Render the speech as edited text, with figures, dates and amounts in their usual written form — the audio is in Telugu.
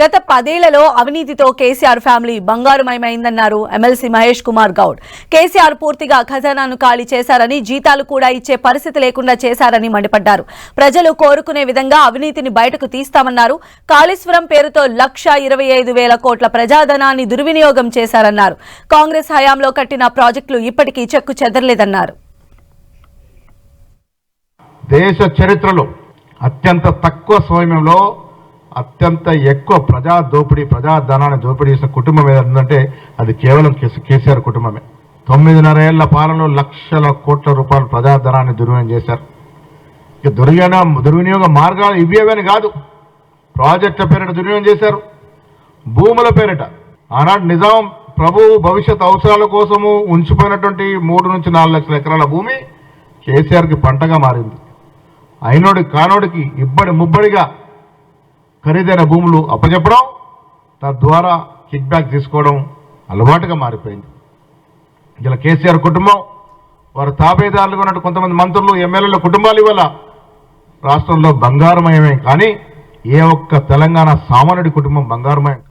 గత 10 ఏళ్లలో అవినీతితో కేసీఆర్ ఫ్యామిలీ బంగారుమయమైందన్నారు ఎమ్మెల్సీ మహేష్ కుమార్ గౌడ్. కేసీఆర్ పూర్తిగా ఖజానాను ఖాళీ చేశారని, జీతాలు కూడా ఇచ్చే పరిస్థితి లేకుండా చేశారని మండిపడ్డారు. ప్రజలు కోరుకునే విధంగా అవినీతిని బయటకు తీస్తామన్నారు. కాళేశ్వరం పేరుతో 1,25,000 కోట్ల ప్రజాధనాన్ని దుర్వినియోగం చేశారన్నారు. కాంగ్రెస్ హయాంలో కట్టిన ప్రాజెక్టులు ఇప్పటికీ చెక్కు చెదరలేదన్నారు. దేశ చరిత్రలో అత్యంత తక్కువ సమయంలో అత్యంత ఎక్కువ ప్రజాధనాన్ని దోపిడీ చేసిన కుటుంబం ఏదంటే అది కేవలం కేసీఆర్ కుటుంబమే. 9.5 ఏళ్ల పాలనలో లక్షల కోట్ల రూపాయల ప్రజాధనాన్ని దుర్వినియోగం చేశారు. ఇక దుర్వినియోగ మార్గాలు ఇవేవని కాదు, ప్రాజెక్టుల పేరిట దుర్వినియోగం చేశారు, భూముల పేరిట. ఆనాడు నిజాం ప్రభువు భవిష్యత్ అవసరాల కోసము ఉంచిపోయినటువంటి 3 నుంచి 4 లక్షల ఎకరాల భూమి కేసీఆర్కి పంటగా మారింది. అయినోడి కానోడికి ఇబ్బడి ముబ్బడిగా ఖరీదైన భూములు అప్పచెప్పడం, తద్వారా కిక్ బ్యాక్ తీసుకోవడం అలవాటుగా మారిపోయింది. ఇలా కేసీఆర్ కుటుంబం, వారు తాబేదారులుగా ఉన్నట్టు కొంతమంది మంత్రులు, ఎమ్మెల్యేల కుటుంబాలు ఇవాళ రాష్ట్రంలో బంగారుమయమే. కానీ ఏ ఒక్క తెలంగాణ సామాన్యుడి కుటుంబం బంగారుమయం